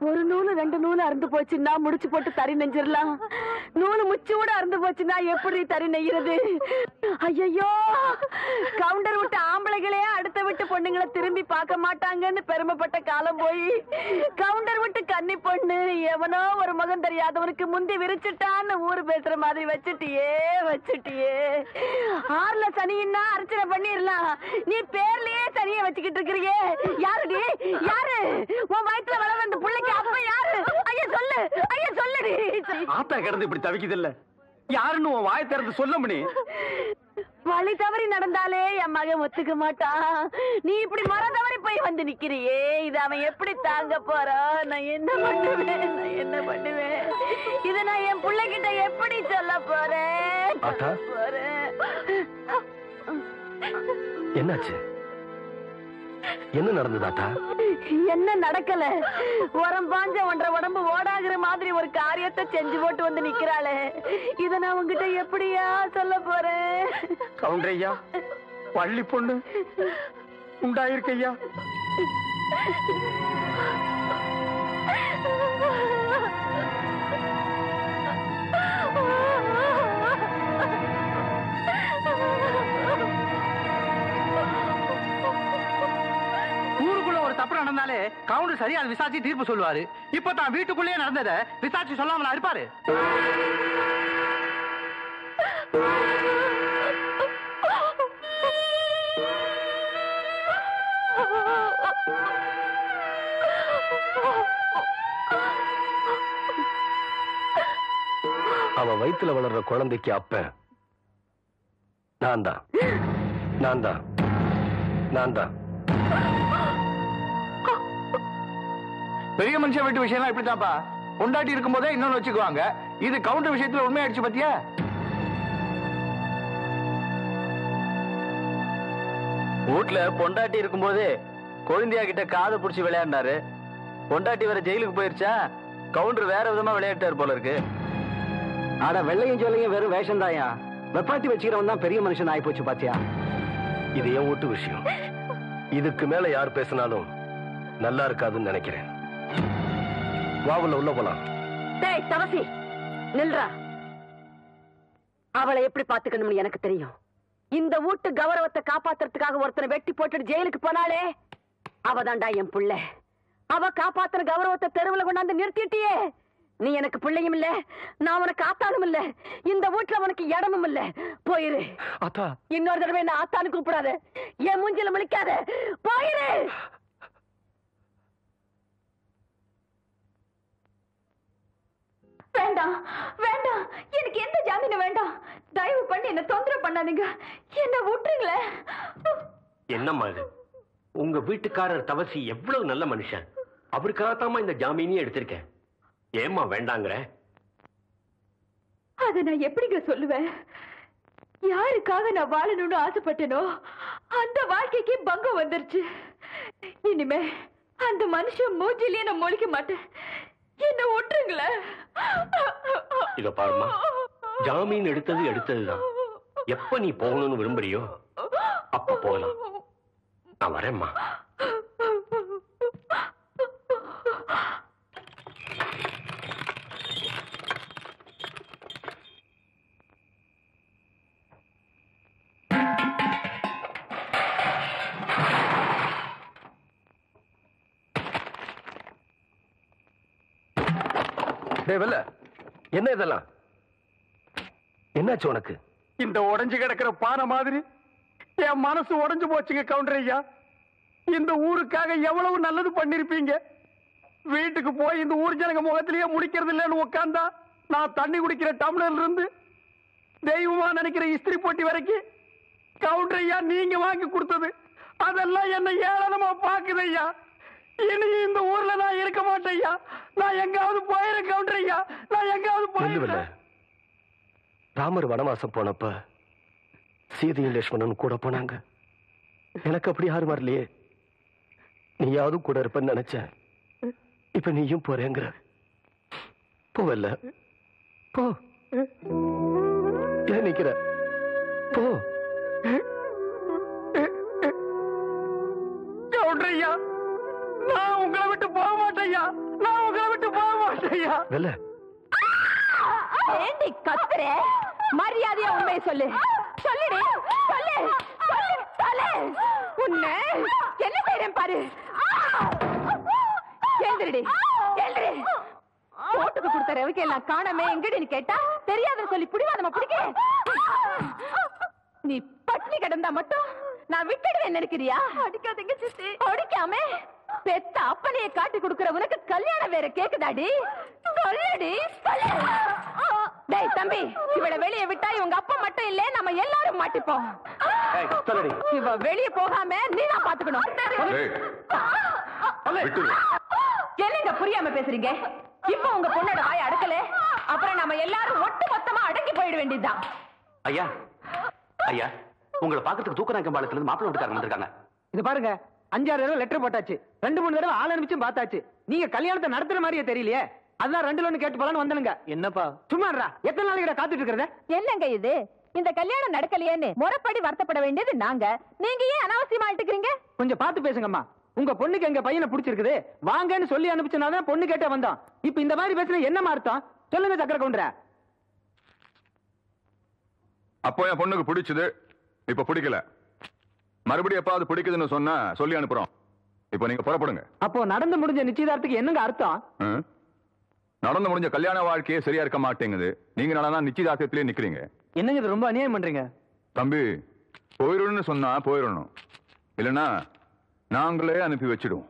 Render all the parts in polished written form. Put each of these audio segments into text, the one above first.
ஒரு நூலு ரெண்டு நூலு அறுந்து போச்சுன்னா முடிச்சு போட்டு தறி நெஞ்சிடலாம். நூலு முச்சோட அறுந்து போச்சுன்னா எப்படி தறி நெய்கிறது? ஐயோ, கவுண்டர் விட்டு ஆம்பளைகளே அடுத்த விட்டு பொண்ணுங்களை திரும்பி பார்க்க மாட்டாங்கன்னு பெருமைப்பட்ட காலம் போய் கவுண்டர் விட்டு கன்னி பொண்ணு எவனோ ஒரு மகன் தெரியாதவனுக்கு முந்தி விரிச்சுட்டான்னு ஊரு பேசுற மாதிரி வச்சுட்டியே. ஆறுல சனின்னா அர்ச்சனை பண்ணிடலாம், நீ பேர்லயே சனிய வச்சுக்கிட்டு இருக்கிறியே. யாருடி? யாரு உன் வயிற்றுல வளர அந்த பிள்ளைக்கு அப்ப யாரு? ஐயா சொல்லு, ஐயா சொல்லுடி. ஆத்தா கிடந்து இப்படி தவிக்குது இல்ல, யாருன்னு உன் வாயை திறந்து சொல்ல முடியும்? வழி தவறி நடந்தாலே என் மகன் ஒத்துக்க மாட்டான். நீ இப்படி மர தவறி போய் வந்து நிக்கிறியே, இது அவன் எப்படி தாங்க போறான்? நான் என்ன பண்ணுவேன்? இத நான் என் பிள்ளைகிட்ட எப்படி சொல்ல போறேன்? என்னாச்சு? என்ன நடந்தது ஆத்தா? என்ன நடக்கல? உரம் பாஞ்ச ஒன்றரை உடம்பு ஓடாகிற மாதிரி ஒரு காரியத்தை செஞ்சு போட்டு வந்து நிக்கிறாளே, இத நான் உங்ககிட்ட எப்படியா சொல்ல போறேன்? கவுண்டரையா, பள்ளி பொண்ணு உண்டாயிருக்கையா. தப்பு நடந்தாலே கவுண்டர் சரியா விசாரிச்சு தீர்ப்பு சொல்லுவாரு. இப்ப தான் வீட்டுக்குள்ளேயே நடந்தத விசாரிச்சு சொல்லாமலா இருப்பாரு? அவ வயித்துல வளர்ற குழந்தைக்கு அப்ப நான் தான். பெரிய மனுஷன் வீட்டு விஷயம் இப்படித்தாப்பா, பொண்டாட்டி இருக்கும் போதே இன்னொன்னு வச்சுக்குவாங்க. இது கவுண்டர் விஷயத்துல உண்மையாயிடுச்சு பத்தியா? வீட்டுல பொண்டாட்டி இருக்கும் போதே கொழுந்தியா கிட்ட காதை புடிச்சு விளையாடினாரு. பொண்டாட்டி வேற ஜெயிலுக்கு போயிருச்சா, கவுண்டர் வேற விதமா விளையாட்டாரு போல இருக்கு. ஆனா வெள்ளையும் சொல்லையும் வெறும் வேஷம் தாயா, வெப்பாட்டி வச்சுக்கிறவன் தான் பெரிய மனுஷன் ஆகி போச்சு பாத்தியா? இது என் வீட்டு விஷயம், இதுக்கு மேல யார் பேசினாலும் நல்லா இருக்காதுன்னு நினைக்கிறேன். வாவுல உள்ள போலாம். டேய் தவசி, நில்றா. அவளை எப்படி பாத்துக்கணும்னு எனக்கு தெரியும். இந்த வீட்டு கௌரவத்தை காப்பாத்துறதுக்காக ஒருத்தனை வெட்டி போட்டுட்டு ஜெயிலுக்கு போனாலே அவதான்டா என் புள்ள. அவ காப்பாத்துற கௌரவத்தை தெருவுல கொண்டாந்து நிறுத்திட்டியே. நீ எனக்கு பிள்ளையும் இல்ல, நான் உனக்கு ஆத்தானும் இல்ல, இந்த வீட்டுல உனக்கு இடமும் இல்ல. போயிரு. இன்னொரு தடவை என்ன ஆத்தானு கூப்பிடாத, என் மூஞ்சில முழிக்காத, போயிரு. வேண்டாம் வேண்டாம், எனக்கு எந்த ஜாமீனும் வேண்டாம். தயவு பண்ணி என்ன தொந்தரவு பண்ணாதீங்க, என்ன விட்டுருங்களே. என்னம்மா இது? உங்க வீட்டுக்காரர் தவசி எவ்வளவு நல்ல மனுஷன், அவருக்காகத்தாமா இந்த ஜாமீனையும் எடுத்திருக்கேன். ஏம்மா வேண்டாங்கிற? அத நான் எப்படிங்க சொல்லுவேன்? யாருக்காக நான் வாழணும்னு ஆசைப்பட்டேனோ அந்த வாழ்க்கைக்கு பங்கம் வந்துருச்சு. இனிமே அந்த மனுஷன் மூஞ்சிலேயே நான் முழிக்க மாட்டேன், என்ன விட்டுருங்களே. இத பாருமா, ஜாமீன் எடுத்ததுதான். எப்ப நீ போகணும்னு விரும்புறியோ அப்ப போகலாம். நான் வரேம்மா. என்ன இதெல்லாம்? என்னாச்சு உனக்கு? இந்த உடைஞ்சு கிடக்கிற பானை மாதிரி என் மனசு உடைஞ்சு போச்சுங்க கவுண்டர் ஐயா. இந்த ஊருக்காக எவ்வளவு நல்லது பண்ணிருப்பீங்க. வீட்டுக்கு போய் இந்த ஊர் ஜனங்க முகத்திலேயே முடிக்கிறது இல்லைன்னு உட்கார்ந்தா நான் தண்ணி குடிக்கிற டம்ளர்ல இருந்து தெய்வமா நினைக்கிற இஸ்திரி போட்டி வரைக்கும் கவுண்டர் ஐயா நீங்க வாங்கி கொடுத்தது அதெல்லாம் என்ன ஏளனமா பாக்குது ஐயா. இனி இந்த ஊர்ல நான் இருக்க மாட்டேன் ஐயா. நான் எங்காவது போயிரு கவுண்டர் ஐயா. நான் எங்காவது போயிருவேன். ராமர் வனவாசம் போனப்ப சீதையும் லட்சுமணன் கூட போனாங்க. எனக்கு அப்படி யாரும் வரலையே. நீயாவது கூட இருப்பன்னு நினைச்சேன். இப்ப நீயும் போறேங்கிற. போவல்ல போ. ஏன் நிக்கிற? போ. கவுண்டரையா நான் உங்களை விட்டு போக மாட்டேயா. நான் உங்களை விட்டு போக மாட்டேயா. ஏண்டி கத்துற? மரியாதையா உண்மையை சொல்லு. சொல்லுடி. சொல்லு சொல்லு சொல்லு. உன்னை என்ன செய்றேன் பாரு. எழுந்திரடி எழுந்திரி. போட்டுக்கு கொடுத்த ரவிக்கு எல்லாம் காணாம எங்கடின்னு கேட்டா தெரியாதுன்னு சொல்லி புடிவாதமா பிடிக்க. நீ பட்னி கிடந்தா மட்டும் நான் விட்டுடுவேன் நினைக்கிறியா? அடிக்காதீங்க சித்தி. அடிக்காம பெத்த அப்பனையே காட்டி கொடுக்கிற உனக்கு கல்யாணம் வேற கேக்குதாடி? சொல்லுடி சொல்லு. டேய் தம்பி, இவளை வெளியே விட்டா இவங்க அப்பா மட்டும் இல்ல நம்ம எல்லாரும் மாட்டிப்போம். இவ வெளியே போகாம நீ தான் பாத்துக்கணும். என்னங்க புரியாம பேசுறீங்க? இப்ப உங்க பொண்ணோட வாய் அடக்கல, அப்புறம் நம்ம எல்லாரும் ஒட்டு மொத்தமா அடங்கி போயிட வேண்டியதுதான். ஐயா ஐயா, உங்களை பாக்கிறதுக்கு தூக்கநாயக்கம் பாலத்துல இருந்து மாப்பிள்ளை வீட்டுக்காரங்க வந்திருக்காங்க. இது பாருங்க, 5-6 தடவை லெட்டர் போட்டாச்சு, 2-3 தடவை ஆள் அனுப்பிச்சும் பார்த்தாச்சு. நீங்க கல்யாணத்தை நடத்துற மாதிரியே தெரியலையே. அதான் 2 லோன்னு கேட்டு போலான்னு வந்தனுங்க. என்னப்பா சும்மாறா, எத்தனை நாளைக்கு காத்துட்டு இருக்கிறத? என்னங்க இது? இந்த கல்யாணம் நடக்கலையேன்னு முறைப்படி வருத்தப்பட வேண்டியது நாங்க. நீங்க ஏன் அனாவசியமா ஆயிட்டுக்கிறீங்க? கொஞ்சம் பார்த்து பேசுங்கம்மா. உங்க பொண்ணுக்கு எங்க பையனை பிடிச்சிருக்குது, வாங்கன்னு சொல்லி அனுப்பிச்சனாதான் பொண்ணு கேட்டே வந்தோம். இப்ப இந்த மாதிரி பேசுற என்னமா அர்த்தம்? சொல்லுங்க சக்கர கவுண்டர. அப்போ என் பொண்ணுக்கு பிடிச்சது, இப்ப பிடிக்கல. மறுபடியும் எப்பாவது பிடிக்குதுன்னு சொன்னா சொல்லி அனுப்புறோம். இப்போ நீங்க புறப்படுங்க. அப்போ நடந்து முடிஞ்ச நிச்சயதார்த்தத்துக்கு என்னங்க அர்த்தம்? நடந்து முடிஞ்ச கல்யாண வாழ்க்கையே சரியா இருக்க மாட்டேங்குது. நீங்க நல்லா நிச்சயதார்த்தத்திலே நிக்கிறீங்க. என்னங்க இது ரொம்ப அநியாயம் பண்றீங்க. தம்பி, போயிடணும்னு சொன்னா போயிடணும், இல்லைன்னா நாங்களே அனுப்பி வச்சிடுவோம்.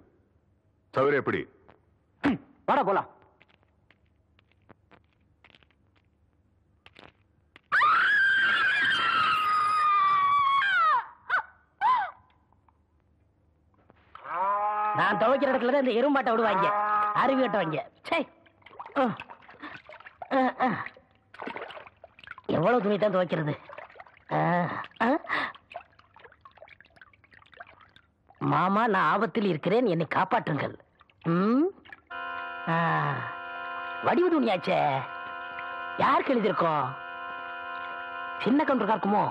தவிர எப்படி? வாடா போலாம். நான் துவைக்கிற இடத்துலதான் இந்த எறும்பாட்டை விடுவாங்க, அருவி கட்டுவாங்க. எவ்வளவு துணி தான் துவைக்கிறது? மாமா, நான் ஆபத்தில் இருக்கிறேன், என்னை காப்பாற்றுங்கள். வடிவு துணியாச்சே, யாருக்கு எழுதியிருக்கோம்? சின்ன கவுண்டருக்கா இருக்குமோ?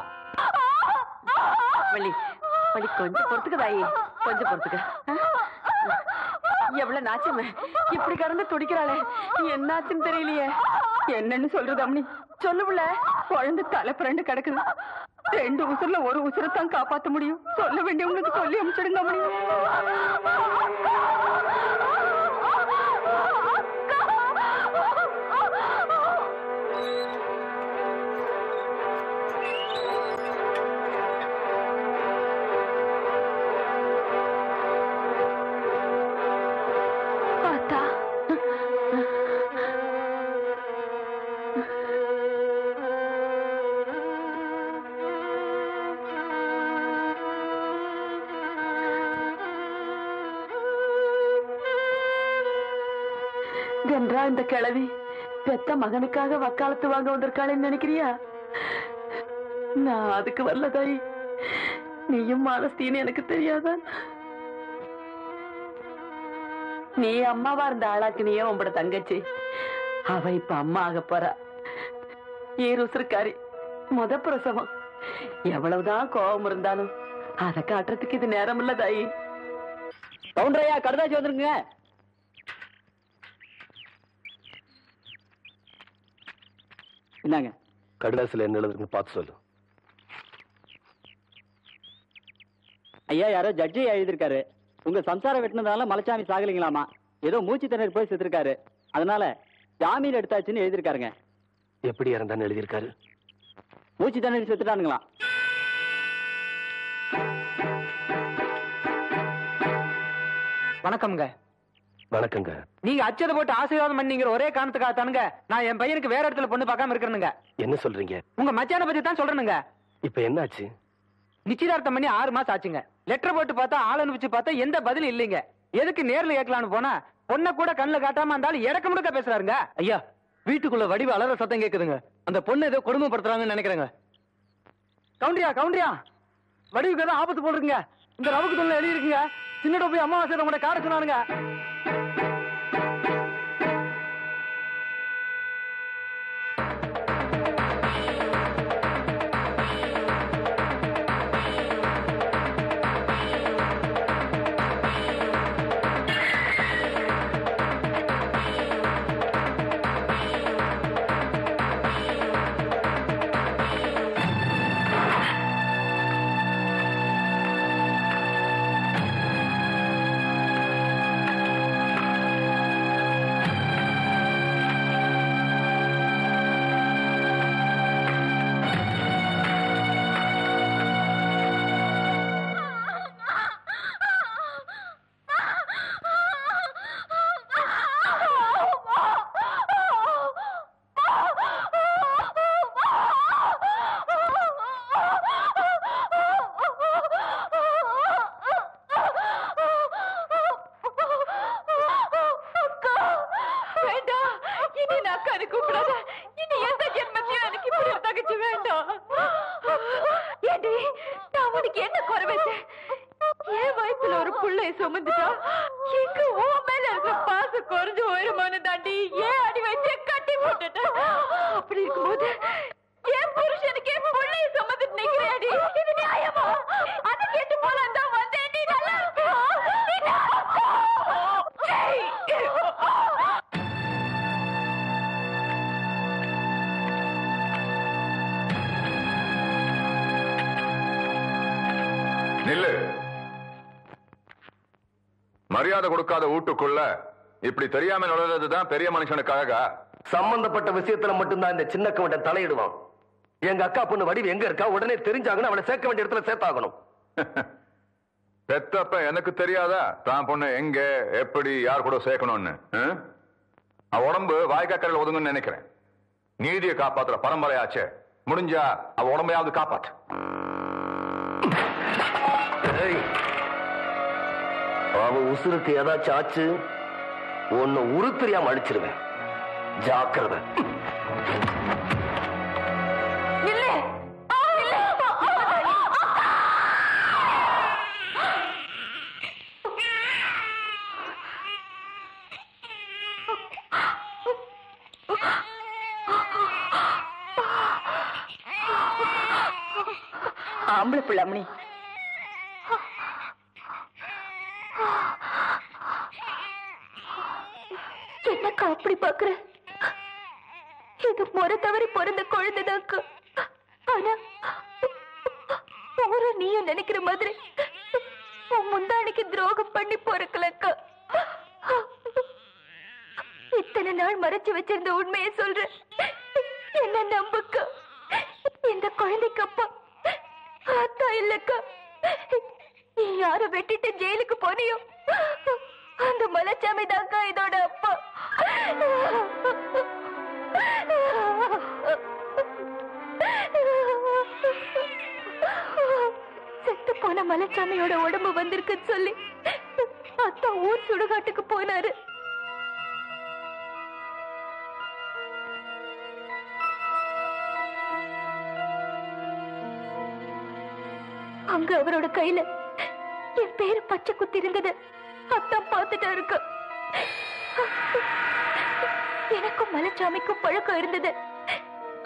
வள்ளி வள்ளி, கொஞ்சம் பொறுத்துக்க தாயி, கொஞ்சம் பொறுத்துக்க. எவ்வளவு நாச்சமே இப்படி கடந்து துடிக்கிறாளே, என்னாச்சுன்னு தெரியலையே. என்னன்னு சொல்றது அம்மனி? சொல்லு புள்ள. குழந்தை தலை புரண்டு கிடக்குது. 2 உசுர்ல 1 உசுரத்தான் காப்பாத்த முடியும். சொல்ல வேண்டியவங்களுக்கு சொல்லி அனுப்பிச்சிடுங்க அம்மனி. என்றா இந்த கிழவி பெத்த மகனுக்காக வக்காலத்து வாங்க வந்திருக்காளேன்னு நினைக்கிறியா? நான் அதுக்கு வரலதாய். நீயும் மாலஸ்தீன்னு எனக்கு தெரியாதா? நீ அம்மாவா இருந்த ஆளாக்கு நீயே உங்களோட தங்கச்சி. அவ இப்ப அம்மா ஆக போறா. ஈருசுக்காரி, முத பிரசவம். எவ்வளவுதான் கோபம் இருந்தாலும் அதை காட்டுறதுக்கு இது நேரம் இல்ல தாயி. கவுண்டரையா, கடுதாச்சி வந்துருங்க. என்னங்க கடுதாசில என்ன எழுதுன்னு பார்த்து சொல்லு. ஐயா, யாரோ ஜட்ஜி எழுதியிருக்காரு. உங்க சம்சாரம் வெட்டினதால மலைச்சாமி சாகலிங்களாமா. ஏதோ மூச்சு திணறி போய் செத்துருக்காரு, அதனால ஜாமீன் எடுத்தாச்சுன்னு எழுதியிருக்காருங்க. எப்படி இறந்தான்னு எழுதியிருக்காரு? மூச்சு திணறி செத்துட்டானுங்களா? வணக்கம்ங்க. வணக்கங்க. நீங்க அச்சதை போட்டு ஆசீர்வாதம் பண்ணீங்கிற ஒரே காரணத்துக்காக தானுங்க நான் என் பையனுக்கு வேற இடத்துல பொண்ணு பார்க்காம இருக்கிறேனுங்க. என்ன சொல்றீங்க? உங்க மச்சான பத்தி தான் சொல்றேனுங்க. இப்ப என்னாச்சு? நிச்சயதார்த்தம் பண்ணி 6 மாசம் ஆச்சுங்க. லெட்டர் போட்டு பார்த்தா ஆள் அனுப்பிச்சு பார்த்தா எந்த பதிலும் இல்லைங்க. எதுக்கு நேர்ல கேட்கலான்னு போனா பொண்ணை கூட கண்ணுல காட்டாம இருந்தாலும் இடக்க முடுக்க பேசுறாருங்க. ஐயா, வீட்டுக்குள்ள வடிவு அலற சத்தம் கேக்குதுங்க. அந்த பொண்ணு ஏதோ கொடுமைப்படுத்துறாங்கன்னு நினைக்கிறேங்க. கவுண்டரியா வடிவுக்கு ஏதோ ஆபத்து போடுறீங்க. இந்த ரவுக்கு தொல்லை எழுதி இருக்குங்க. சின்னட போய் அமாவாசை நம்மளோட கார சொன்னானுங்க. நில்லு. மரியாதை கொடுக்காத வீட்டுக்குள்ள இப்படி தெரியாம நுழைறதுதான் பெரிய மனுஷனுக்காக. சம்பந்தப்பட்ட விஷயத்துல மட்டும்தான் இந்த சின்ன கவுண்டன் தலையிடுவான். எங்க அக்கா பொண்ணு வடிவு எங்க இருக்கா உடனே தெரிஞ்சாங்கன்னு அவளை சேர்க்க வேண்டிய இடத்துல சேர்த்தாகணும். பெத்தப்ப எனக்கு தெரியாதா தான் பொண்ணு எங்க எப்படி யார் கூட சேர்க்கணும்னு? அவ உடம்பு வாய்க்காக்கரையில் ஒதுங்கன்னு நினைக்கிறேன். நீதியை காப்பாத்துற பரம்பரையாச்சே, முடிஞ்சா அவ உடம்பையாவது காப்பாற்று. அவ உசுருக்கு ஏதாச்சும் ஆச்சு உன்னை உருத்தெரியாம அடிச்சிருவேன். ஜாக்கிரதை. ஆம்பளை பிள்ளாமணி என்னக்கா அப்படி பாக்குற? இது முறை தவறி பிறந்த குழந்தைதாக்கா. ஆனா ஊர நீயும் நினைக்கிற மாதிரி உன் முந்தானைக்கு துரோகம் பண்ணி பொறுக்கலக்கா. இத்தனை நாள் மறைச்சு வச்சிருந்த உண்மையை சொல்ற, என்ன நம்புக்கா. இந்த குழந்தைக்கு அப்பா ஆத்தா இல்லக்கா. நீ யார வெட்டிட்டு ஜெயிலுக்கு போனியோ அந்த மலைச்சாமி தாக்கா இதோட அப்பா. செத்து போன மலைச்சாமியோட உடம்பு வந்திருக்குன்னு சொல்லி அத்தா ஊர் சுடுகாட்டுக்கு போனாரு. அங்க அவரோட கையில என் பேரு பச்சை குத்தி இருந்தது அத்தா பார்த்துட்டா இருக்கு. எனக்கும் மலைச்சாமிக்கும் பழக்கம் இருந்தது.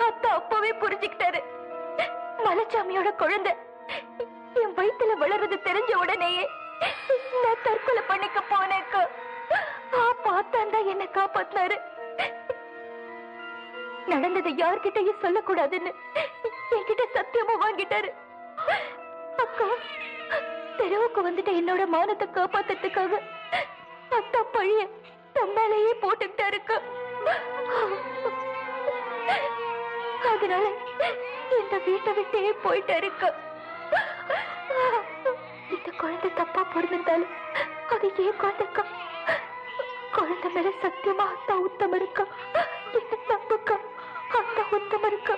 அத்தா அப்பவே புரிஞ்சுக்கிட்டாரு. மலைச்சாமியோட குழந்தை என் வயித்துல வளர்றது தெரிஞ்ச உடனேயே நான் தற்கொலை பண்ணிக்க போனேக்க. பார்த்தாண்டா என்ன காப்பாத்தினாரு. நடந்ததை யார்கிட்டயும் சொல்லக்கூடாதுன்னு என்கிட்ட சத்தியமா வாங்கிட்டாரு. அக்கா தெருவுக்கு வந்துட்டு என்னோட மானத்தை காப்பாத்துறதுக்காக அத்தா பழிய தம்மாலேயே போட்டுக்கிட்டாருக்கா. அதனால இந்த வீட்டை விட்டே போயிட்டாருக்கா. இந்த குழந்தை தப்பா பிறந்திருந்தாலும் அது ஏன் குழந்தைக்கா. குழந்தை மேல சத்தியமா அந்த உத்தம இருக்கா, என்ன நம்புக்கா, அந்த உத்தம இருக்கா.